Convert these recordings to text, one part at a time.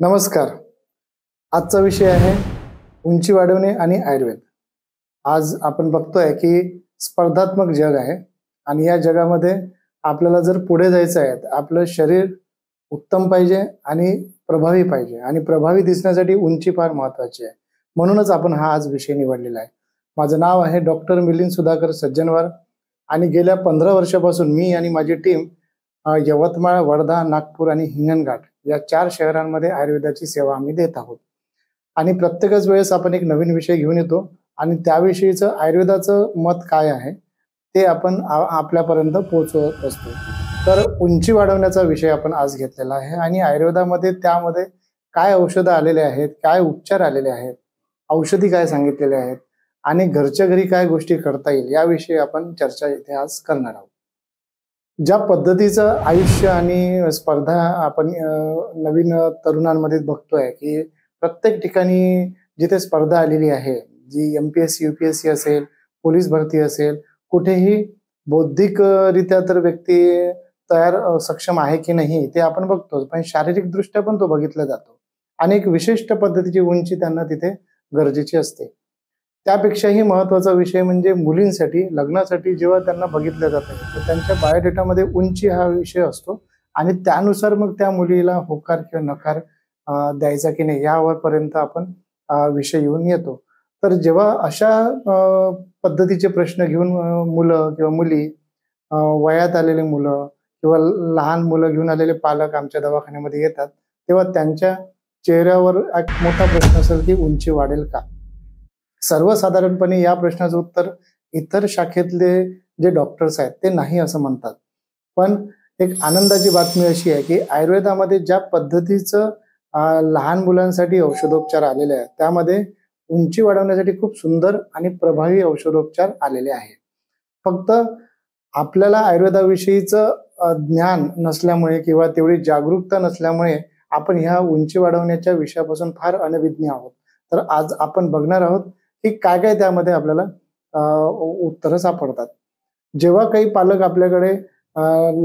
नमस्कार. आजचा विषय आहे उंची वाढवणे आणि आयुर्वेद. आज आपण बघतोय की स्पर्धात्मक जग आहे आणि या जगामध्ये आपल्याला जर पुढे जायचं आहे, आपलं शरीर उत्तम पाहिजे आणि प्रभावी पाहिजे आणि प्रभावी दिसण्यासाठी उंची फार महत्वाची आहे. म्हणूनच आपण हा आज विषय निवडलेला आहे. माझं नाव आहे डॉक्टर मिलिंद सुधाकर सज्जनवार आणि गेल्या 15 वर्षापासून मी आणि माझी टीम यवतमाळ, वर्धा, नागपूर आणि हिंगणघाट या 4 शहरांमध्ये आयुर्वेदाची सेवा आम्ही देत आहोत. आणि प्रत्येकच वेळेस आपण एक नवीन विषय घेऊन येतो आणि त्याविषयीचं आयुर्वेदाचं मत काय आहे ते आपण आपल्यापर्यंत पोहोचवत असतो. तर उंची वाढवण्याचा विषय आपण आज घेतलेला आहे आणि आयुर्वेदामध्ये त्यामध्ये काय औषधं आलेले आहेत, काय उपचार आलेले आहेत, औषधी काय सांगितलेले आहेत आणि घरच्या घरी काय गोष्टी करता येईल याविषयी आपण चर्चा इथे आज करणार आहोत. ज्या पद्धतीचं आयुष्य आणि स्पर्धा आपण नवीन तरुणांमध्ये बघतोय की प्रत्येक ठिकाणी जिथे स्पर्धा आलेली आहे, जी MPSC UPSC असेल, पोलीस भरती असेल, कुठेही बौद्धिकरित्या तर व्यक्ती तयार सक्षम आहे की नाही ते आपण बघतो, पण शारीरिक दृष्ट्या पण तो बघितला जातो आणि एक विशिष्ट पद्धतीची उंची त्यांना तिथे गरजेची असते. त्यापेक्षाही महत्वाचा विषय म्हणजे मुलींसाठी लग्नासाठी जेव्हा त्यांना बघितलं जातं तर त्यांच्या बायोडेटामध्ये उंची हा विषय असतो आणि त्यानुसार मग त्या मुलीला होकार किंवा नकार द्यायचा की नाही यावरपर्यंत आपण विषय येऊन येतो. तर जेव्हा अशा पद्धतीचे प्रश्न घेऊन मुलं किंवा मुली, वयात आलेले मुलं किंवा लहान मुलं घेऊन आलेले पालक आमच्या दवाखान्यामध्ये येतात, तेव्हा त्यांच्या चेहऱ्यावर एक मोठा प्रश्न असेल की उंची वाढेल का. सर्वसाधारणपणे या प्रश्नाचं उत्तर इतर शाखेतले जे डॉक्टर्स आहेत ते नाही असं म्हणतात. पण एक आनंदाची बातमी अशी आहे की आयुर्वेदामध्ये ज्या पद्धतीचं लहान मुलांसाठी औषधोपचार आलेले आहेत त्यामध्ये उंची वाढवण्यासाठी खूप सुंदर आणि प्रभावी औषधोपचार आलेले आहेत. फक्त आपल्याला आयुर्वेदाविषयीचं ज्ञान नसल्यामुळे किंवा तेवढी जागरूकता नसल्यामुळे आपण ह्या उंची वाढवण्याच्या विषयापासून फार अनभिज्ञ आहोत. तर आज आपण बघणार आहोत की काय काय त्यामध्ये आपल्याला उत्तरं सापडतात. जेव्हा काही पालक आपल्याकडे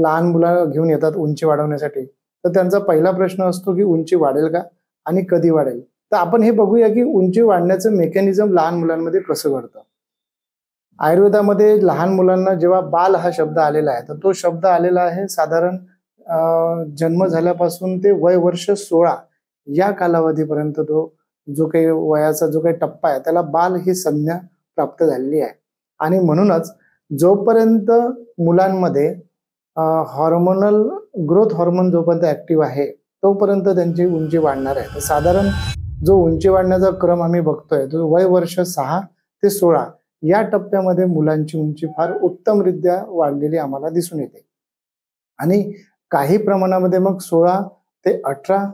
लहान मुलं घेऊन येतात उंची वाढवण्यासाठी, तर त्यांचा पहिला प्रश्न असतो की उंची वाढेल का आणि कधी वाढेल. तर आपण हे बघूया की उंची वाढण्याचं मेकॅनिझम लहान मुलांमध्ये कसं घडतं. आयुर्वेदामध्ये लहान मुलांना जेव्हा बाल हा शब्द आलेला आहे, तर तो शब्द आलेला आहे साधारण जन्म झाल्यापासून ते वय वर्ष 16 या कालावधीपर्यंत तो जो काही वयाचा जो काही टप्पा आहे त्याला बाल ही संज्ञा प्राप्त झालेली आहे. आणि म्हणूनच जोपर्यंत मुलांमध्ये हॉर्मोनल ग्रोथ हॉर्मोन जोपर्यंत ऍक्टिव्ह आहे तोपर्यंत त्यांची उंची वाढणार आहे. तर साधारण जो उंची वाढण्याचा क्रम आम्ही बघतोय तो वय वर्ष 6 ते 16 या टप्प्यामध्ये मुलांची उंची फार उत्तमरित्या वाढलेली आम्हाला दिसून येते. आणि काही प्रमाणामध्ये मग 16 ते 18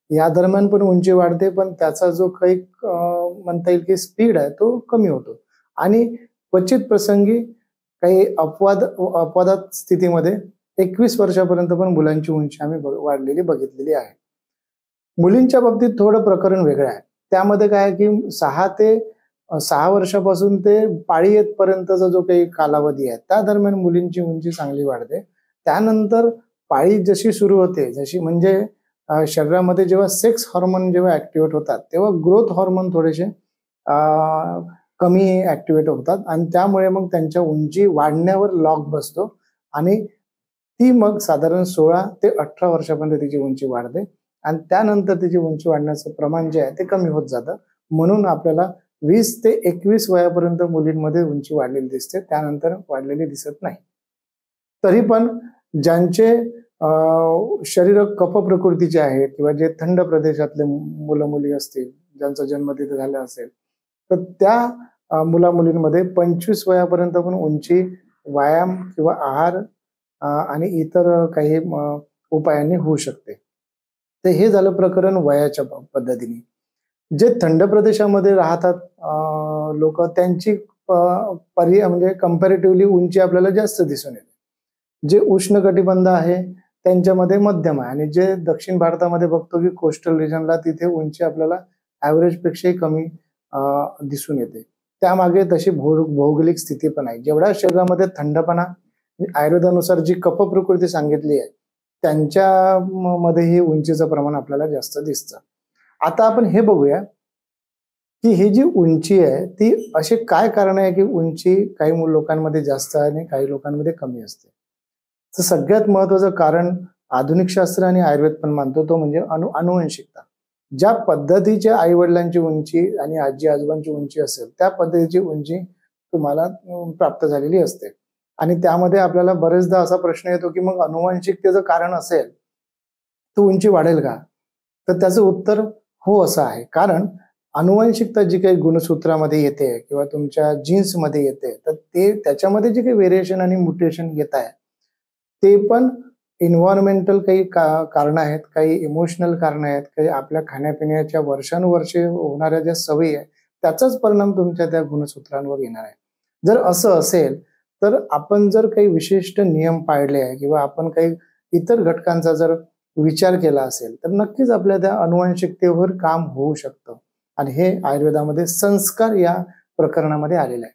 या दरम्यान पण उंची वाढते, पण त्याचा जो काही म्हणता येईल की स्पीड आहे तो कमी होतो. आणि क्वचित प्रसंगी काही अपवादात स्थितीमध्ये 21 वर्षापर्यंत पण मुलांची उंची आम्ही वाढलेली बघितलेली आहे. मुलींच्या बाबतीत थोडं प्रकरण वेगळं आहे. त्यामध्ये काय आहे की 6 वर्षापासून ते पाळी येतपर्यंतचा जो काही कालावधी आहे त्या दरम्यान मुलींची उंची चांगली वाढते. त्यानंतर पाळी जशी सुरू होते, जशी म्हणजे शरीरामध्ये जेव्हा सेक्स हॉर्मोन जेव्हा ऍक्टिव्हेट होतात तेव्हा ग्रोथ हॉर्मोन थोडेसे कमी ऍक्टिव्हेट होतात आणि त्यामुळे मग त्यांच्या उंची वाढण्यावर लॉक बसतो आणि ती मग साधारण 16 ते 18 वर्षापर्यंत तिची उंची वाढते आणि त्यानंतर तिची उंची वाढण्याचं प्रमाण जे आहे ते कमी होत जातं. म्हणून आपल्याला 20 ते 21 वयापर्यंत मुलींमध्ये उंची वाढलेली दिसते, त्यानंतर वाढलेली दिसत नाही. तरी पण ज्यांचे शरीर कफ प्रकृतीचे आहेत किंवा जे थंड प्रदेशातले मुलं मुली असतील, ज्यांचा जन्म तिथे झाला असेल, तर त्या मुला मुलींमध्ये 25 वयापर्यंत पण उंची व्यायाम किंवा आहार आणि इतर काही उपायांनी होऊ शकते. तर हे झालं प्रकरण वयाच्या पद्धतीने. जे थंड प्रदेशामध्ये राहतात लोक त्यांची पर्याय म्हणजे कंपॅरेटिव्हली उंची आपल्याला जास्त दिसून येते. जे उष्ण कटिबंध आहे त्यांच्यामध्ये मध्यम आहे आणि जे दक्षिण भारतामध्ये बघतो की कोस्टल रिजनला तिथे उंची आपल्याला ऍव्हरेज पेक्षाही कमी दिसून येते. त्यामागे तशी भौगोलिक स्थिती पण आहे. जेवढ्या शरीरामध्ये थंडपणा आयुर्वेदानुसार जी कफ प्रकृती सांगितली आहे त्यांच्या मध्ये हे उंचीचं प्रमाण आपल्याला जास्त दिसतं. आता आपण हे बघूया की ही जी उंची आहे ती असे काय कारण आहे की उंची काही लोकांमध्ये जास्त आहे आणि काही लोकांमध्ये कमी असते. तर सगळ्यात महत्वाचं कारण आधुनिक शास्त्र आणि आयुर्वेद पण मानतो तो म्हणजे अनुवंशिकता. ज्या पद्धतीच्या आई वडिलांची उंची आणि आजी आजोबांची उंची असेल त्या पद्धतीची उंची तुम्हाला प्राप्त झालेली असते. आणि त्यामध्ये आपल्याला बरेचदा असा प्रश्न येतो की मग अनुवंशिकतेचं कारण असेल तर उंची वाढेल का? तर त्याचं उत्तर हो असं आहे. कारण अनुवंशिकता जी काही गुणसूत्रामध्ये येते किंवा तुमच्या जीन्समध्ये येते तर ते त्याच्यामध्ये जे काही व्हेरिएशन आणि म्युटेशन येत आहे ते पण एन्व्हायरमेंटल काही कारण आहेत, काही इमोशनल कारण आहेत, काही आपल्या खाण्यापिण्याच्या वर्षानुवर्षे होणाऱ्या ज्या सवयी आहेत त्याचाच परिणाम तुमच्या त्या गुणसूत्रांवर येणार आहे. जर असं असेल तर आपण जर काही विशिष्ट नियम पाळले आहे किंवा आपण काही इतर घटकांचा जर विचार केला असेल तर नक्कीच आपल्या त्या अनुवंशिकतेवर काम होऊ शकतं. आणि हे आयुर्वेदामध्ये संस्कार या प्रकरणामध्ये आलेलं आहे.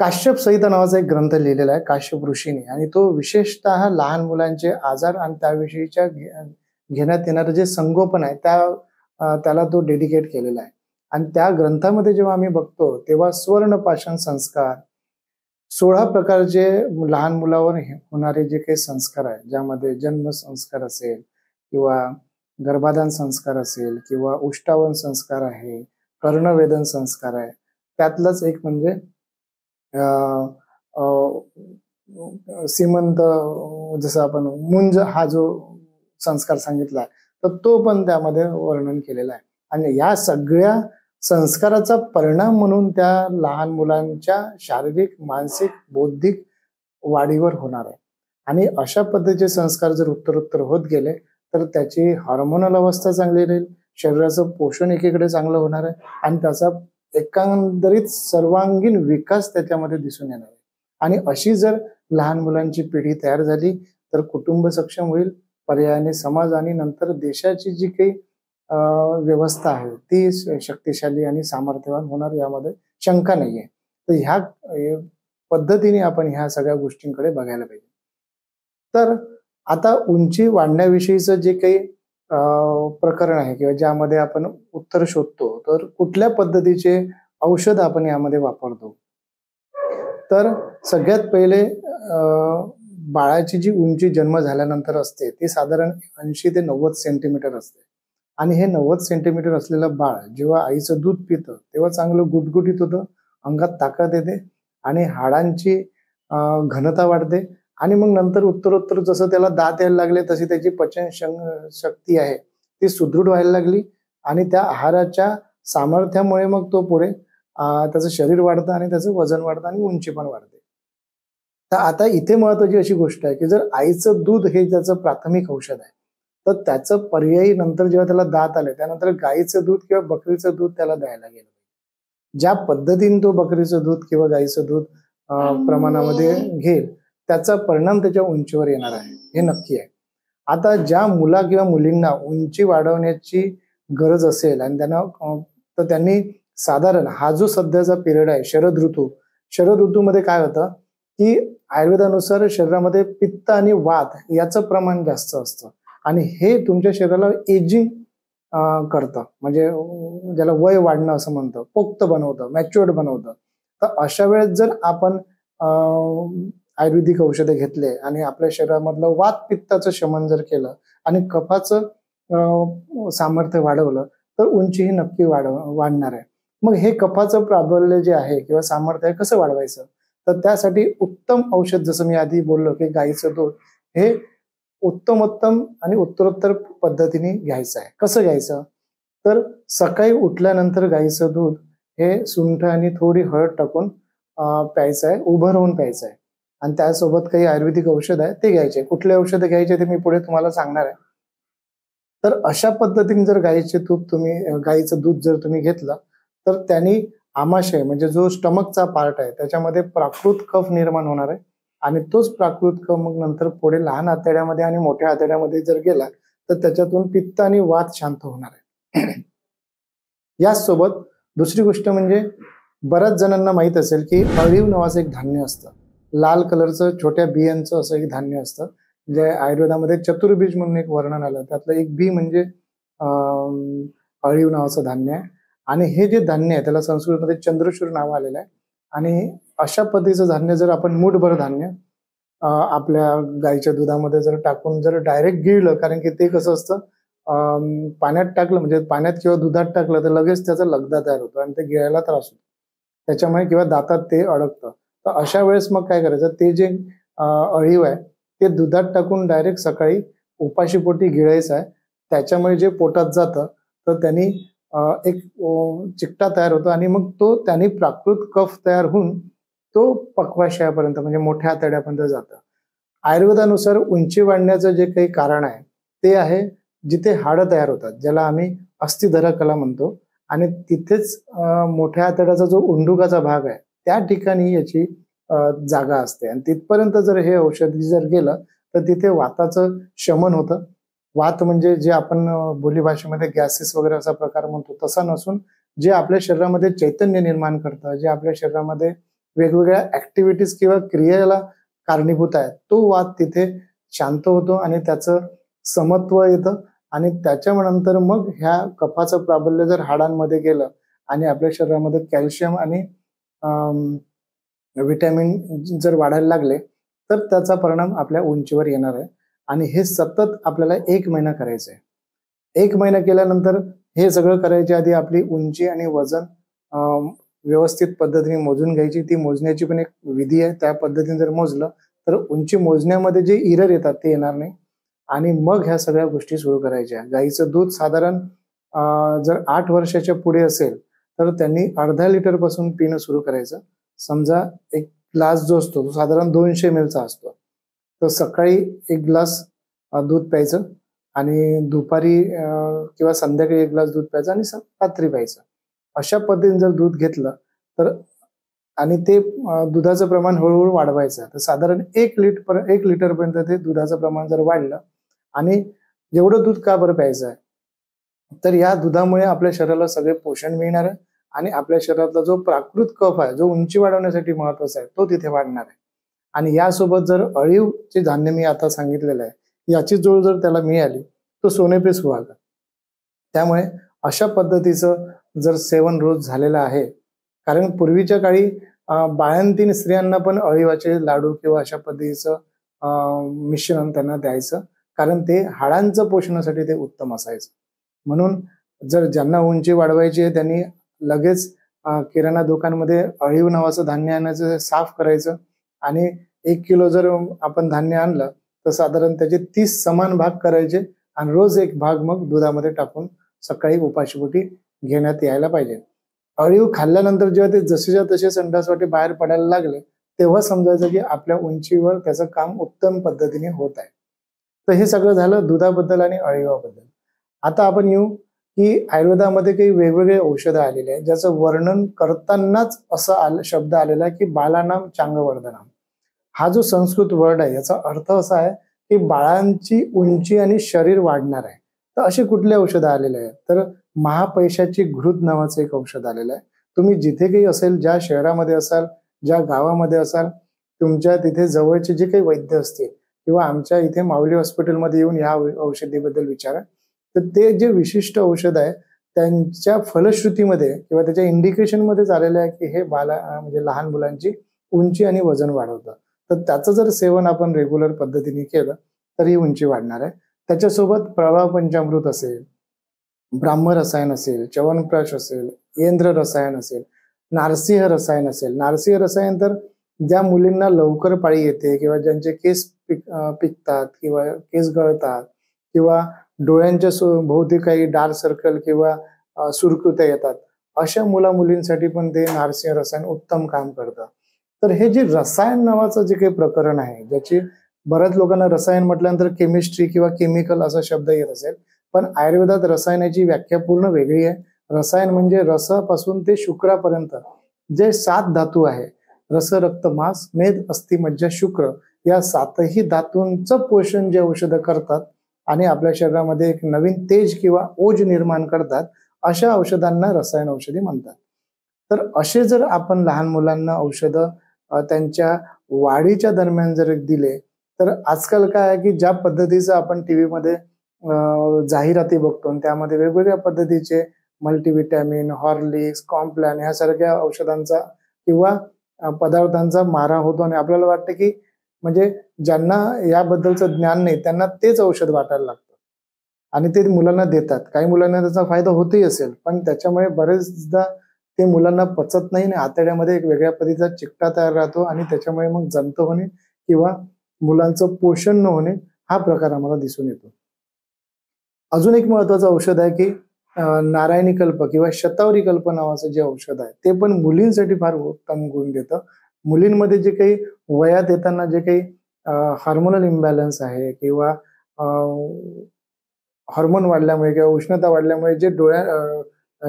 काश्यप संहिता नावाचा एक ग्रंथ लिहिलेला आहे काश्यप ऋषीने आणि तो विशेषतः लहान मुलांचे आजार आणि त्याविषयीच्या घेण्यात येणारं जे संगोपन आहे त्याला तो डेडिकेट केलेला आहे. आणि त्या ग्रंथामध्ये जेव्हा आम्ही बघतो तेव्हा स्वर्णपाषाण संस्कार 16 प्रकारचे लहान मुलावर होणारे जे काही संस्कार आहे ज्यामध्ये जन्म संस्कार असेल किंवा गर्भाधान संस्कार असेल किंवा उष्टावण संस्कार आहे, कर्णवेदन संस्कार आहे, त्यातलंच एक म्हणजे सीमंत जसं आपण मुंज हा जो संस्कार सांगितला तर तो पण त्यामध्ये वर्णन केलेला आहे. आणि या सगळ्या संस्काराचा परिणाम म्हणून त्या लहान मुलांच्या शारीरिक, मानसिक, बौद्धिक वाढीवर होणार आहे. आणि अशा पद्धतीचे संस्कार जर उत्तरोत्तर होत गेले तर त्याची हार्मोनल अवस्था चांगली राहील, शरीराचं पोषण एकीकडे चांगलं होणार आहे आणि त्याचा एकंदरीत सर्वांगीण विकास त्याच्यामध्ये दिसून येणार आहे. आणि अशी जर लहान मुलांची पिढी तयार झाली तर कुटुंब सक्षम होईल, पर्यायाने समाज आणि नंतर देशाची जी काही व्यवस्था आहे ती शक्तिशाली आणि सामर्थ्यवान होणार यामध्ये शंका नाहीये. तर ह्या पद्धतीने आपण ह्या सगळ्या गोष्टींकडे बघायला पाहिजे. तर आता उंची वाढण्याविषयीचं जे काही प्रकरण आहे किंवा ज्यामध्ये आपण उत्तर शोधतो तर कुठल्या पद्धतीचे औषध आपण यामध्ये वापरतो. तर सगळ्यात पहिले बाळाची जी उंची जन्म झाल्यानंतर असते ती साधारण 80 ते 90 सेंटीमीटर असते. आणि हे 90 सेंटीमीटर असलेलं बाळ जेव्हा आईचं दूध पितं तेव्हा चांगलं गुटगुटीत होतं, अंगात ताकद येते आणि हाडांची घनता वाढते. आणि मग नंतर उत्तरोत्तर जसं त्याला दात यायला लागले तशी त्याची पचन शक्ती आहे ती सुदृढ व्हायला लागली आणि त्या आहाराच्या सामर्थ्यामुळे मग तो पुढे त्याचं शरीर वाढतं आणि त्याचं वजन वाढतं आणि उंची पण वाढते. तर आता इथे महत्वाची अशी गोष्ट आहे की जर आईचं दूध हे त्याचं प्राथमिक औषध आहे तर त्याचं पर्यायी नंतर जेव्हा त्याला दात आले त्यानंतर गाईचं दूध किंवा बकरीचं दूध त्याला द्यायला गेलं. ज्या पद्धतीने तो बकरीचं दूध किंवा गाईचं दूध प्रमाणामध्ये घेईल त्याचा परिणाम त्याच्या उंचीवर येणार आहे हे नक्की आहे. आता ज्या मुला किंवा मुलींना उंची वाढवण्याची गरज असेल आणि तर त्यांनी साधारण हा जो सध्याचा पिरियड आहे शरद ऋतूमध्ये काय होतं की आयुर्वेदानुसार शरीरामध्ये पित्त आणि वात याचं प्रमाण जास्त असतं आणि हे तुमच्या शरीराला एजिंग करतं, म्हणजे ज्याला वय वाढणं असं म्हणतं, पोक्त बनवतं, मॅच्युअर्ड बनवतं. तर अशा वेळेस जर आपण आयुर्वेदिक औषधे घेतले आणि आपल्या शरीरामधलं वात पित्ताचं शमन जर केलं आणि कफाचं सामर्थ्य वाढवलं तर उंची ही नक्की वाढणार आहे. मग हे कफाचं प्राबल्य जे आहे किंवा सामर्थ्य आहे कसं वाढवायचं तर त्यासाठी उत्तम औषध जसं मी आधी बोललो की गाईचं दूध हे उत्तमोत्तम आणि उत्तरोत्तर पद्धतीने घ्यायचं आहे. कसं घ्यायचं तर सकाळी उठल्यानंतर गाईचं दूध हे सुंठ आणि थोडी हळद टाकून प्यायचं आहे, उभं राहून प्यायचं आहे. आणि त्यासोबत काही आयुर्वेदिक औषध आहे ते घ्यायचे. कुठले औषध घ्यायचे ते मी पुढे तुम्हाला सांगणार आहे. तर अशा पद्धतीने जर गाईचं दूध जर तुम्ही घेतलं तर त्यांनी आमाशय म्हणजे जो स्टमकचा पार्ट आहे त्याच्यामध्ये प्राकृत कफ निर्माण होणार आहे आणि तोच प्राकृत कफ मग नंतर पुढे लहान आतड्यामध्ये आणि मोठ्या आतड्यामध्ये जर गेला तर त्याच्यातून पित्त आणि वात शांत होणार आहे. याचसोबत दुसरी गोष्ट म्हणजे बऱ्याच जणांना माहित असेल की अळीव नावाचं एक धान्य असतं, लाल कलरचं छोट्या बियांचं असं एक धान्य असतं जे आयुर्वेदामध्ये चतुर्बीज म्हणून एक वर्णन आलं. त्यातलं एक बी म्हणजे अळीव नावाचं धान्य आहे आणि हे जे धान्य आहे त्याला संस्कृतमध्ये चंद्रशूर नाव आलेलं आहे. आणि अशा पद्धतीचं धान्य जर आपण मूठभर धान्य आपल्या गाईच्या दुधामध्ये जर टाकून जर डायरेक्ट गिळलं, कारण की ते कसं असतं, पाण्यात टाकलं म्हणजे पाण्यात किंवा दुधात टाकलं तर लगेच त्याचा लगदा तयार होतो आणि ते गिळायला त्रास होतो त्याच्यामुळे, किंवा दातात ते अडकतं. तर अशा वेळेस मग काय करायचं, ते जे अळीव आहे ते दुधात टाकून डायरेक्ट सकाळी उपाशीपोटी गिळायचं आहे. त्याच्यामुळे जे पोटात जातं तर त्यांनी एक चिकटा तयार होतो आणि मग तो त्यांनी प्राकृत कफ तयार होऊन तो पक्वाशयापर्यंत म्हणजे मोठ्या आतड्यापर्यंत जातं. आयुर्वेदानुसार उंची वाढण्याचं जे काही कारण आहे ते आहे जिथे हाडं तयार होतात, ज्याला आम्ही अस्थिधरा कला म्हणतो, आणि तिथेच मोठ्या आतड्याचा जो उंडुकाचा भाग आहे त्या ठिकाणी याची जागा असते. आणि तिथपर्यंत जर हे औषध जर गेलं तर तिथे वाताचं शमन होतं. वात म्हणजे जे आपण बोलीभाषेमध्ये गॅसेस वगैरे असा प्रकार म्हणतो तसा नसून जे आपल्या शरीरामध्ये चैतन्य निर्माण करतं, जे आपल्या शरीरामध्ये वेगवेगळ्या ऍक्टिव्हिटीज किंवा क्रियेला कारणीभूत आहे, तो वात तिथे शांत होतो आणि त्याचं समत्व येतं. आणि त्याच्यानंतर मग ह्या कफाचं प्राबल्य जर हाडांमध्ये गेलं आणि आपल्या शरीरामध्ये कॅल्शियम आणि व्हिटॅमिन जर वाढायला लागले तर त्याचा परिणाम आपल्या उंचीवर येणार आहे. आणि हे सतत आपल्याला 1 महिना करायचं आहे. 1 महिना केल्यानंतर हे सगळं करायच्या आधी आपली उंची आणि वजन व्यवस्थित पद्धतीने मोजून घ्यायची. ती मोजण्याची पण एक विधी आहे. त्या पद्धतीने जर मोजलं तर उंची मोजण्यामध्ये जे इरर येतात ते येणार नाही. आणि मग ह्या सगळ्या गोष्टी सुरू करायच्या. गाईचं दूध साधारण जर 8 वर्षाच्या पुढे असेल तर त्यांनी अर्धा लिटर पासून पिणं सुरू करायचं. समजा एक ग्लास जो असतो तो साधारण 200 ml चा असतो, तर सकाळी 1 ग्लास दूध प्यायचं आणि दुपारी किंवा संध्याकाळी 1 ग्लास दूध प्यायचं आणि रात्री प्यायचं. अशा पद्धतीने जर दूध घेतलं तर आणि ते दुधाचं प्रमाण हळूहळू वाढवायचं. तर साधारण 1 लिटर पर्यंत ते दुधाचं प्रमाण जर वाढलं, आणि एवढं दूध का बरं प्यायचं आहे, तर या दुधामुळे आपल्या शरीराला सगळे पोषण मिळणार आहे आणि आपल्या शरीरातला जो प्राकृत कफ आहे जो उंची वाढवण्यासाठी महत्वाचा आहे तो तिथे वाढणार आहे. आणि यासोबत जर अळीव जे धान्य मी आता सांगितलेलं आहे याची जोड जर त्याला मिळाली तो सोने पे सुहागा. त्यामुळे अशा पद्धतीचं जर सेवन रोज झालेलं आहे, कारण पूर्वीच्या काळी बाळंतीण स्त्रियांना पण अळीवाचे लाडू किंवा अशा पद्धतीचं मिश्रण त्यांना द्यायचं, कारण ते हाडांचं पोषणासाठी ते उत्तम असायचं. म्हणून जर ज्यांना उंची वाढवायची आहे त्यांनी लगेच किराणा दुकानमध्ये अळीव नावाचं धान्य आणायचं, साफ करायचं आणि 1 किलो जर आपण धान्य आणलं तर साधारण त्याचे 30 समान भाग करायचे आणि रोज 1 भाग मग दुधामध्ये टाकून सकाळी उपाशीपोटी घेण्यात यायला पाहिजे. अळीव खाल्ल्यानंतर जेव्हा ते जसेच्या तसे संडासवाटे बाहेर पडायला लागले तेव्हा समजायचं की आपल्या उंचीवर त्याचं काम उत्तम पद्धतीने होत आहे. तर हे सगळं झालं दुधाबद्दल आणि अळीवाबद्दल. आता आपण येऊ की आयुर्वेदामध्ये काही वेगवेगळे औषधं आलेले आहेत ज्याचं वर्णन करतानाच असं शब्द आलेला आहे की बालानाम चांगवर्धनाम. हा जो संस्कृत वर्ड आहे याचा अर्थ असा आहे की बाळांची उंची आणि शरीर वाढणार आहे. तर असे कुठले औषधं आलेले आहेत, तर महापैशाची घृत नावाचं एक औषध आलेलं आहे. तुम्ही जिथे काही असेल, ज्या शहरामध्ये असाल, ज्या गावामध्ये असाल, तुमच्या तिथे जवळचे जे काही वैद्य असतील किंवा आमच्या इथे माऊली हॉस्पिटलमध्ये येऊन या औषधीबद्दल विचारा. तर ते जे विशिष्ट औषध आहे त्यांच्या फलश्रुतीमध्ये किंवा त्याच्या इंडिकेशन मध्ये आलेलं आहे की हे म्हणजे लहान मुलांची उंची आणि वजन वाढवतं. तर त्याचं जर सेवन आपण रेग्युलर पद्धतीने केलं तर ही उंची वाढणार आहे. त्याच्यासोबत प्रवाह पंचामृत असेल, ब्राह्म रसायन असेल, च्यवनप्राश असेल, इंद्र रसायन असेल, नारसिंह रसायन असेल. नारसिंह रसायन तर ज्या मुलींना लवकर पाळी येते किंवा ज्यांचे केस पिकतात किंवा केस गळतात किंवा डोळ्यांच्या भोवती काही डार्क सर्कल किंवा सुरकुत्या येतात, अशा मुलींसाठी पण ते नारसिंह रसायन उत्तम काम करतं. तर हे जे रसायन नावाचं जे काही प्रकरण आहे, ज्याची बऱ्याच लोकांना रसायन म्हटल्यानंतर केमिस्ट्री किंवा केमिकल असा शब्द येत असेल, पण आयुर्वेदात रसायनाची व्याख्या पूर्ण वेगळी आहे. रसायन म्हणजे रसापासून ते शुक्रापर्यंत जे 7 धातू आहे, रस, रक्त, मांस, मेद, अस्थि, मज्जा, शुक्र, या 7ही धातूंचं पोषण जे औषधं करतात आणि आपल्या शरीरामध्ये एक नवीन तेज किंवा ओज निर्माण करतात, अशा औषधांना रसायन औषधी म्हणतात. तर असे जर आपण लहान मुलांना औषधं त्यांच्या वाढीच्या दरम्यान जर दिले, तर आजकाल काय आहे की ज्या पद्धतीचं आपण टीव्ही मध्ये जाहिराती बघतो आणि त्यामध्ये वेगवेगळ्या पद्धतीचे मल्टीव्हिटॅमिन, हॉर्लिक्स, कॉम्प्लॅन ह्यासारख्या औषधांचा किंवा पदार्थांचा मारा होतो आणि आपल्याला वाटतं की म्हणजे ज्यांना याबद्दलचं ज्ञान नाही त्यांना तेच औषध वाटायला लागतं आणि ते मुलांना देतात. काही मुलांना त्याचा फायदा होतही असेल, पण त्याच्यामुळे बरेचदा ते मुलांना पचत नाही आणि आतड्यामध्ये एक वेगळ्या पद्धतीचा चिकटा तयार राहतो आणि त्याच्यामुळे मग जंत होणे किंवा मुलांचं पोषण न होणे हा प्रकार आम्हाला दिसून येतो. अजून एक महत्वाचं औषध आहे की नारायणी कल्प किंवा शतावरी कल्प नावाचं जे औषध आहे ते पण मुलींसाठी फार उत्तम गुण देतं. मुलींमध्ये जे काही वयात येताना जे काही हार्मोनल इम्बॅलन्स आहे किंवा हार्मोन वाढल्यामुळे किंवा उष्णता वाढल्यामुळे जे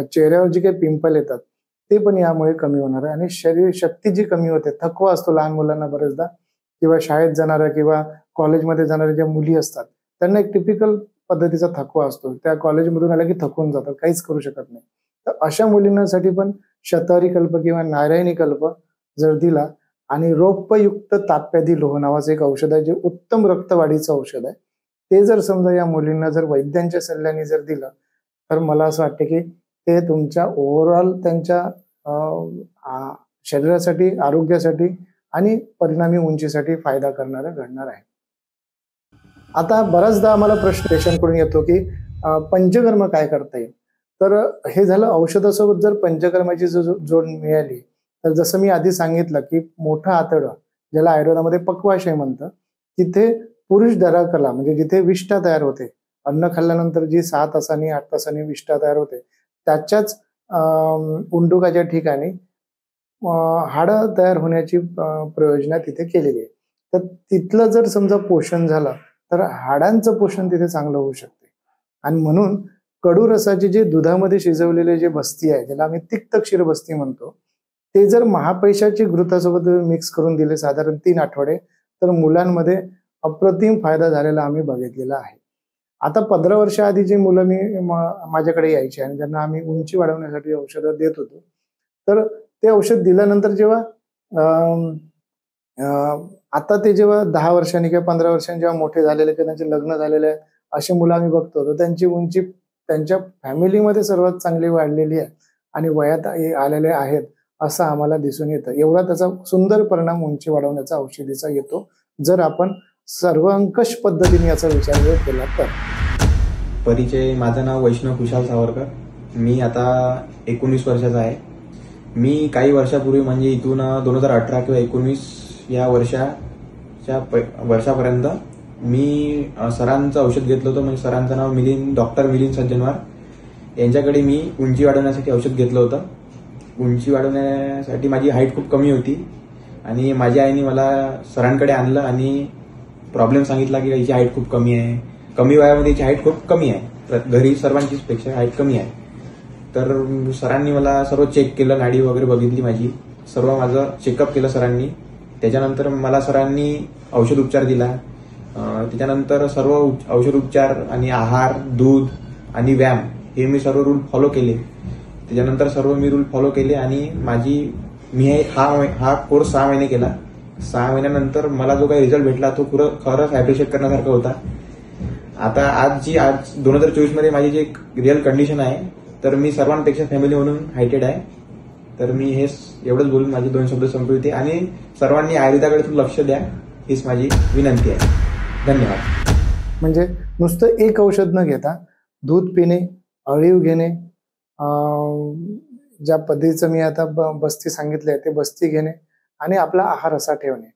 चेहऱ्यावर जे काही पिंपल येतात ते पण यामुळे कमी होणार आहे आणि शरीर शक्ती जी कमी होते, थकवा असतो लहान मुलांना बरेचदा किंवा शाळेत जाणाऱ्या किंवा कॉलेजमध्ये जाणाऱ्या ज्या मुली असतात त्यांना एक टिपिकल पद्धतीचा थकवा असतो. त्या कॉलेजमधून आल्या की थकून जातात, काहीच करू शकत नाही. तर अशा मुलींसाठी पण शतावरी कल्प किंवा नारायणी कल्प जर दिला आणि रोगयुक्त ताप्यादी लोह नावाचं एक औषध आहे जे उत्तम रक्तवाढीचं औषध आहे, ते जर समजा या मुलींना जर वैद्यांच्या सल्ल्याने जर दिलं तर मला असं वाटतं की ते तुमच्या ओव्हरऑल त्यांच्या शरीरासाठी, आरोग्यासाठी आणि परिणामी उंचीसाठी फायदा घडणार आहे. आता बराचदा आम्हाला प्रश्न पेशंटकडून येतो की पंचकर्म काय करता येईल. तर हे झालं औषधासोबत जर पंचकर्माची जोड मिळाली तर जसं मी आधी सांगितलं की मोठं आतडं ज्याला आयुर्वेदामध्ये पक्वाशय म्हणतं, तिथे पुरुष दराकला म्हणजे जिथे विष्ठा तयार होते, अन्न खाल्ल्यानंतर जी 6 तासांनी 8 तासांनी विष्ठा तयार होते त्याच्याच उंडुकाच्या ठिकाणी हाडं तयार होण्याची प्रयोजना तिथे केलेली आहे. तर तिथलं जर समजा पोषण झालं तर हाडांचं पोषण तिथे चांगलं होऊ शकते आणि म्हणून कडू रसाचे जे दुधामध्ये शिजवलेले जे बस्ती आहे ज्याला आम्ही तिक्त क्षीर बस्ती म्हणतो, ते जर महापैशाची घृतासोबत मिक्स करून दिले साधारण 3 आठवडे तर मुलांमध्ये अप्रतिम फायदा झालेला आम्ही बघितलेला आहे. आता 15 वर्ष आधी जी मुलं माझ्याकडे यायची आणि ज्यांना आम्ही उंची वाढवण्यासाठी औषधं देत होतो, तर ते औषध दिल्यानंतर जेव्हा आता ते जेव्हा 10 वर्षांनी किंवा 15 वर्षांनी जेव्हा मोठे झालेले किंवा त्यांचे लग्न झालेले आहे असे मुलं आम्ही बघतो, तर त्यांची उंची त्यांच्या फॅमिलीमध्ये सर्वात चांगली वाढलेली आहे आणि वयात आलेले आहेत असं आम्हाला दिसून येतं. एवढा त्याचा सुंदर परिणाम उंची वाढवण्याचा औषधीचा येतो जर आपण सर्वंकष पद्धतीने याचा विचार केला तर. परिचय, माझं नाव वैष्णव खुशाल सावरकर. मी आता 19 वर्षाचा आहे. मी काही वर्षापूर्वी म्हणजे इथून 2018 किंवा 19 या वर्षापर्यंत मी सरांचं औषध घेतलं होतं. म्हणजे सरांचं नाव डॉक्टर मिलिंद सज्जनवार. यांच्याकडे मी उंची वाढवण्यासाठी औषध घेतलं होतं. उंची वाढवण्यासाठी माझी हाईट खूप कमी होती आणि माझ्या आईने मला सरांकडे आणलं आणि प्रॉब्लेम सांगितला की याची हाईट खूप कमी आहे, कमी वयामध्ये याची हाईट खूप कमी आहे, घरी सर्वांचीच पेक्षा हाईट कमी आहे. तर सरांनी मला सर्व चेक केलं, नाडी वगैरे बघितली माझी, सर्व माझं चेकअप केलं सरांनी. त्याच्यानंतर मला सरांनी औषध उपचार दिला. त्याच्यानंतर सर्व औषध उपचार आणि आहार, दूध आणि व्यायाम हे मी सर्व रूल फॉलो केले. त्याच्यानंतर सर्व मी रूल फॉलो केले आणि मी हा कोर्स 6 महिने केला. 6 महिन्यानंतर मला जो काही रिझल्ट भेटला तो खरंच ॲप्रिशिएट करण्यासारखा होता. आता आज 2024 मध्ये माझी जी रिअल कंडिशन आहे, तर मी सर्वांपेक्षा फॅमिली म्हणून हायटेड आहे. तर मी हे एवढंच बोलून माझे 2 शब्द संपवते आणि सर्वांनी आयुर्वेदाकडे लक्ष द्या हीच माझी विनंती आहे. धन्यवाद. म्हणजे नुसतं एक औषध न घेता दूध पिणे, अळीव घेणे, ज्या पद्धतीचं मी आता बस्ती सांगितलंय ते बस्ती घेणे आणि आपला आहार असा ठेवणे.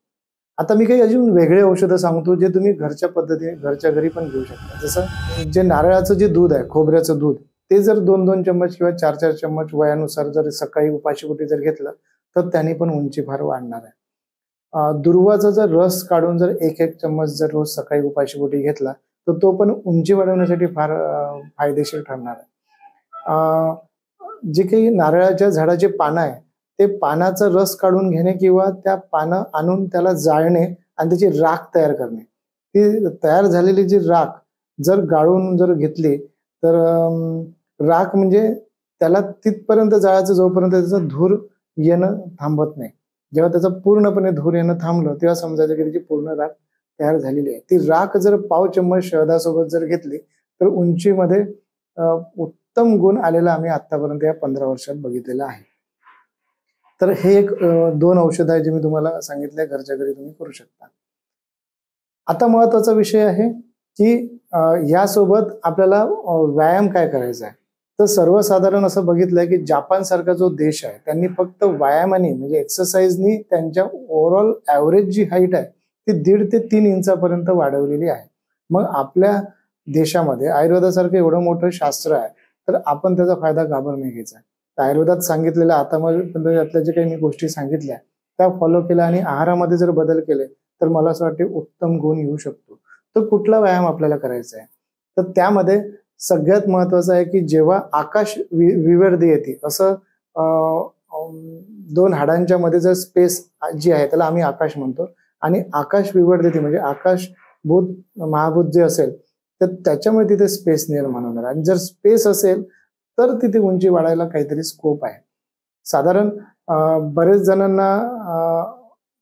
आता मी काही अजून वेगळे औषधं सांगतो जे तुम्ही घरच्या पद्धतीने घरच्या घरी पण घेऊ शकता. जसं जे नारळाचं जे दूध आहे, खोबऱ्याचं दूध, ते जर 2-2 चम्मच किंवा 4-4 चम्मच वयानुसार जर सकाळी उपाशीपोटी जर घेतलं तर त्याने पण उंची फार वाढणार आहे. दुर्वाचा जर रस काढून जर 1-1 चम्मच जर रोज सकाळी उपाशीपोटी घेतला तर तो पण उंची वाढवण्यासाठी फार फायदेशीर ठरणार आहे. जे काही नारळाच्या झाडाचे पानं आहे ते पानाचा रस काढून घेणे किंवा त्या पानं आणून त्याला जाळणे आणि त्याची राख तयार करणे. ती तयार झालेली जी राख जर गाळून जर घेतली तर राख म्हणजे त्याला तिथपर्यंत जाळायचं जोपर्यंत त्याचा धूर येणं थांबत नाही. जेव्हा त्याचा पूर्णपणे धूर येणं थांबलं तेव्हा समजायचं की त्याची पूर्ण राख तयार झालेली आहे. ती राख जर पाव चम्मच शहदासोबत जर घेतली तर उंचीमध्ये उत्तम गुण आलेला आम्ही आतापर्यंत या 15 वर्षात बघितलेलं आहे. तर हे एक 2 औषध आहे जे मी तुम्हाला सांगितले, घरच्या घरी तुम्ही करू शकता. आता महत्वाचा विषय आहे की यासोबत आपल्याला व्यायाम काय करायचा आहे. तर सर्वसाधारण असं बघितलंय की जापान सारखा जो देश आहे त्यांनी फक्त व्यायामाने म्हणजे एक्सरसाइजनी त्यांच्या ओव्हरऑल ॲव्हरेज जी हाईट आहे ती 1.5 ते 3 इंचापर्यंत वाढवलेली आहे. मग आपल्या देशामध्ये आयुर्वेदासारखं एवढं मोठं शास्त्र आहे तर आपण त्याचा फायदा का बरं नाही घ्यायचा. तर आयुर्वेदात सांगितलेलं आता यातल्या जे काही मी गोष्टी सांगितल्या त्या फॉलो केल्या आणि आहारामध्ये जर बदल केले तर मला असं वाटते उत्तम गुण येऊ शकतो. तर कुठला व्यायाम आपल्याला करायचा आहे. तर त्यामध्ये सगळ्यात महत्वाचं आहे की जेव्हा आकाश विवर्धी येते असं 2 हाडांच्या मध्ये जर स्पेस जी आहे त्याला आम्ही आकाश म्हणतो आणि आकाश विवर्धते म्हणजे आकाश भूत महाभूत जे असेल तर त्याच्यामुळे तिथे स्पेस निर्माण होणार आणि जर स्पेस असेल तर तिथे उंची वाढायला काहीतरी स्कोप आहे. साधारण बरेच जणांना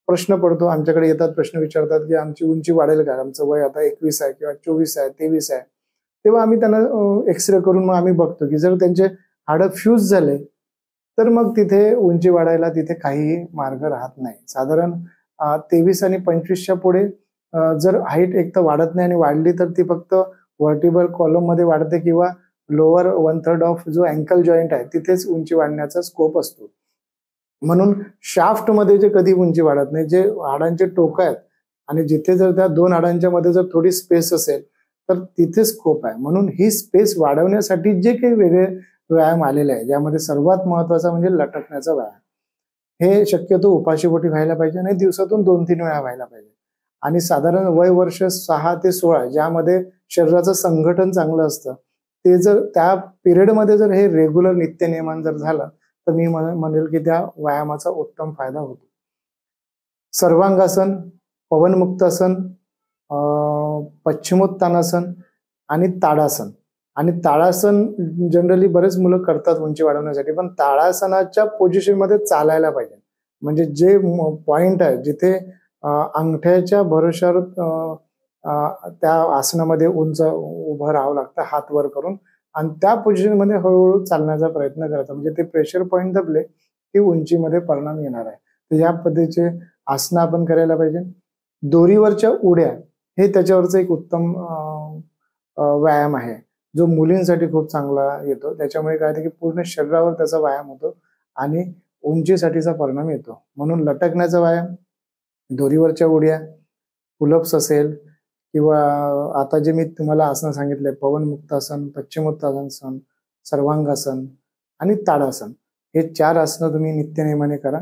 प्रश्न पडतो, आमच्याकडे येतात, प्रश्न विचारतात की आमची उंची वाढेल का, आमचं वय आता 21 आहे किंवा 24 आहे 23 आहे. तेव्हा आम्ही त्यांना एक्सरे करून मग आम्ही बघतो की जर त्यांचे हाडं फ्यूज झाले तर मग तिथे उंची वाढायला तिथे काहीही मार्ग राहत नाही. साधारण 23 आणि 25च्या पुढे जर हाईट एक तर वाढत नाही आणि वाढली तर ती फक्त व्हर्टिब्रल कॉलम मध्ये वाढते किंवा लोअर 1/3 ऑफ जो अँकल जॉईंट आहे तिथेच उंची वाढण्याचा स्कोप असतो. म्हणून शाफ्ट मध्ये जे कधी उंची वाढत नाही, जे हाडांचे टोक आहेत आणि जिथे जर त्या 2 हाडांच्या मध्ये जर थोडी स्पेस असेल तर तिथे स्कोप आहे. म्हणून ही स्पेस वाढवण्यासाठी जे काही वेगळे व्यायाम आलेले आहे ज्यामध्ये सर्वात महत्वाचा म्हणजे लटकण्याचा व्यायाम. हे शक्यतो उपाशीपोटी व्हायला पाहिजे आणि दिवसातून 2-3 वेळा व्हायला पाहिजे. आणि साधारण वय वर्ष 6 ते 16 ज्यामध्ये शरीराचं संघटन चांगलं असतं ते जर त्या पिरियडमध्ये जर हे रेग्युलर नित्य नियमन जर झालं तर मी म्हणेल की त्या व्यायामाचा उत्तम फायदा होतो. सर्वांगासन, पवनमुक्तासन, पश्चिमोत्तानासन आणि ताडासन. आणि ताडासन जनरली बरेच मुलं करतात उंची वाढवण्यासाठी, पण ताडासनाच्या पोझिशनमध्ये चालायला पाहिजे. म्हणजे जे पॉइंट आहे जिथे अंगठ्याच्या भरोशावर त्या आसनामध्ये उंच उभं राहावं लागतं हात वर करून आणि त्या पोझिशनमध्ये हळूहळू चालण्याचा प्रयत्न करायचा. म्हणजे ते प्रेशर पॉइंट दबले की उंचीमध्ये परिणाम येणार आहे. तर या पद्धतीचे आसनं आपण करायला पाहिजे. दोरीवरच्या उड्या हे त्याच्यावरचं एक उत्तम व्यायाम आहे जो मुलींसाठी खूप चांगला येतो. त्याच्यामुळे काय की पूर्ण शरीरावर त्याचा व्यायाम होतो आणि उंचीसाठीचा परिणाम येतो. म्हणून लटकण्याचा व्यायाम, दोरीवरच्या उड्या, पुलअप्स असेल किंवा आता जे मी तुम्हाला आसनं सांगितले पवनमुक्तासन, पश्चिमोत्तानासन, सर्वांगासन आणि ताडासन हे 4 आसनं तुम्ही नित्यनेमाने करा.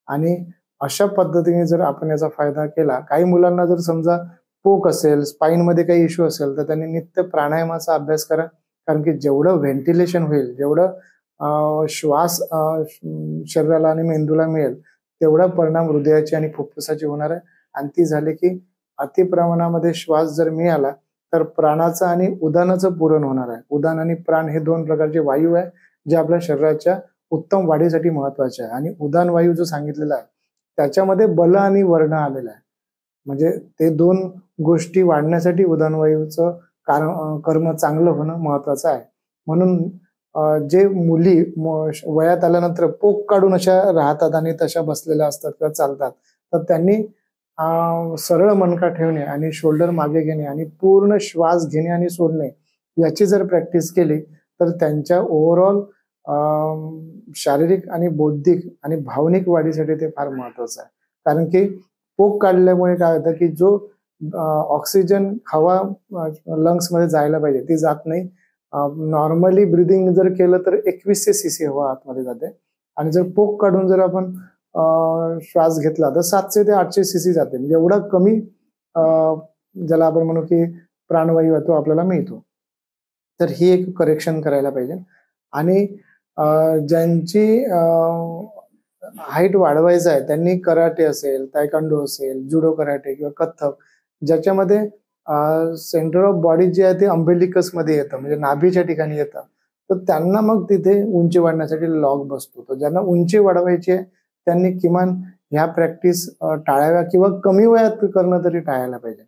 आणि अशा पद्धतीने जर आपण याचा फायदा केला, काही मुलांना जर समजा पोक असेल, स्पाइन मध्ये काही इश्यू असेल तर त्यांनी नित्य प्राणायामाचा अभ्यास करा. कारण की जेवढं व्हेंटिलेशन होईल, जेवढं श्वास शरीराला आणि मेंदूला मिळेल तेवढा परिणाम हृदयाची आणि फुफ्फुसाची होणार आहे. आणि ती झाली की अतिप्रमाणामध्ये श्वास जर मिळाला तर प्राणाचं आणि उदानाचं पूरण होणार आहे. उदान आणि प्राण हे 2 प्रकारचे वायू आहे जे आपल्या शरीराच्या उत्तम वाढीसाठी महत्वाचे आहे. आणि उदान वायू जो सांगितलेला आहे त्याच्यामध्ये बल आणि वर्ण आलेला आहे. म्हणजे ते 2 गोष्टी वाढण्यासाठी उदान वायूचं कर्म चांगलं होणं महत्वाचं आहे. म्हणून जे मुली वयात आल्यानंतर पोक काढून अशा राहतात आणि तशा बसलेल्या असतात किंवा चालतात तर त्यांनी सरळ मणका ठेवणे आणि शोल्डर मागे घेणे आणि पूर्ण श्वास घेणे आणि सोडणे याची जर प्रॅक्टिस केली तर त्यांच्या ओव्हरऑल शारीरिक आणि बौद्धिक आणि भावनिक वाढीसाठी ते फार महत्वाचं आहे. कारण की पोक काढल्यामुळे काय होतं की जो ऑक्सिजन हवा लंग्स मध्ये जायला पाहिजे ती जात नाही. नॉर्मली ब्रिदिंग जर केलं तर 2100 cc हवा आतमध्ये जाते आणि जर पोक काढून जर आपण श्वास घेतला तर 700 ते 800 cc जाते. म्हणजे एवढा कमी ज्याला आपण म्हणू की प्राणवायू तो आपल्याला मिळतो. तर ही एक करेक्शन करायला पाहिजे. आणि ज्यांची हाईट वाढवायचं आहे त्यांनी कराटे असेल, तायकांडो असेल, जुडो कराटे किंवा कथ्थक ज्याच्यामध्ये सेंटर ऑफ बॉडी जे आहे ते अम्बिलिकस मध्ये येतं म्हणजे नाभीच्या ठिकाणी येतं तर त्यांना मग तिथे उंची वाढण्यासाठी लॉक बसतो. तर ज्यांना उंची वाढवायची आहे त्यांनी किमान ह्या प्रॅक्टिस टाळाव्या किंवा कमी वयात करणं तरी टाळायला पाहिजे.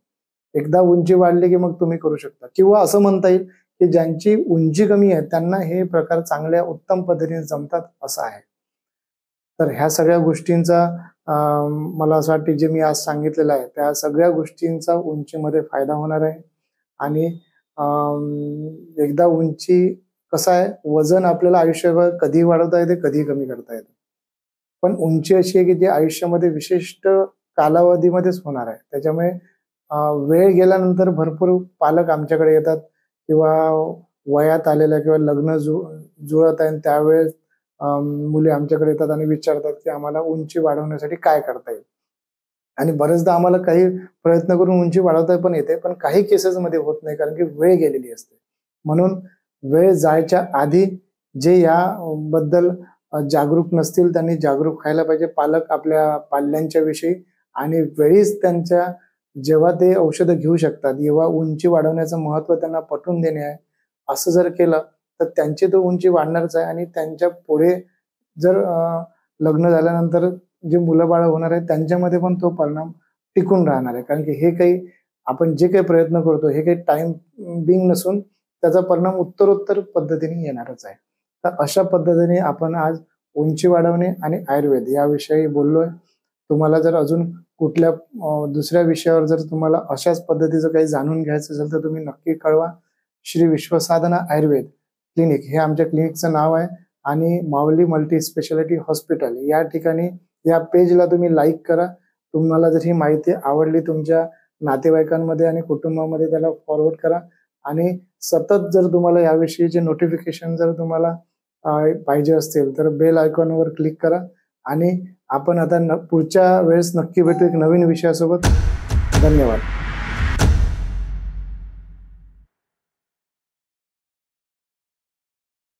एकदा उंची वाढली की मग तुम्ही करू शकता. किंवा असं म्हणता येईल की ज्यांची उंची कमी आहे त्यांना हे प्रकार चांगल्या उत्तम पद्धतीने जमतात असं आहे. तर ह्या सगळ्या गोष्टींचा मला असं वाटतं जे मी आज सांगितलेलं आहे त्या सगळ्या गोष्टींचा उंचीमध्ये फायदा होणार आहे. आणि एकदा उंची कसं आहे, वजन आपल्याला आयुष्यभर कधीही वाढवता येते, कधीही कमी करता येते. पण उंची अशी आहे की जी आयुष्यामध्ये विशिष्ट कालावधीमध्येच होणार आहे. त्याच्यामुळे वेळ गेल्यानंतर भरपूर पालक आमच्याकडे येतात किंवा वयात आलेल्या किंवा लग्न जुळत आहे त्यावेळेस मुली आमच्याकडे येतात आणि विचारतात की आम्हाला उंची वाढवण्यासाठी काय करता येईल. आणि बरेचदा आम्हाला काही प्रयत्न करून उंची वाढवता पण येते, पण काही केसेसमध्ये होत नाही कारण की वेळ गेलेली असते. म्हणून वेळ जायच्या आधी जे याबद्दल जागरूक नसतील त्यांनी जागरूक व्हायला पाहिजे, पालक आपल्या पाल्यांच्या विषयी. आणि वेळीच त्यांच्या जेव्हा ते औषधं घेऊ शकतात तेव्हा उंची वाढवण्याचं महत्त्व त्यांना पटवून देणे आहे. असं जर केलं तर त्यांची तर उंची वाढणारच आहे आणि त्यांच्या पुढे जर लग्न झाल्यानंतर जे मुलं बाळ होणार आहे त्यांच्यामध्ये पण तो परिणाम टिकून राहणार आहे. कारण की हे काही आपण जे काही प्रयत्न करतो हे काही टाइम बिंग नसून त्याचा परिणाम उत्तरोत्तर पद्धतीने येणारच आहे. तर अशा पद्धतीने आपण आज उंची वाढवणे आणि आयुर्वेद याविषयी बोललोय. तुम्हाला जर अजून कुठल्या दुसऱ्या विषयावर जर तुम्हाला अशाच पद्धतीचं काही जाणून घ्यायचं असेल तर तुम्ही नक्की कळवा. श्री विश्वसाधना आयुर्वेद क्लिनिक हे आमच्या क्लिनिकचं नाव आहे आणि माऊली मल्टी स्पेशालिटी हॉस्पिटल या ठिकाणी या पेजला तुम्ही लाईक करा. तुम्हाला जर ही माहिती आवडली तुमच्या नातेवाईकांमध्ये आणि कुटुंबामध्ये त्याला फॉरवर्ड करा. आणि सतत जर तुम्हाला याविषयीचे नोटिफिकेशन जर तुम्हाला पाहिजे असतील तर बेल आयकॉनवर क्लिक करा. आणि आपण आता पुढच्या वेळेस नक्की भेटू एक नवीन विषयासोबत. धन्यवाद.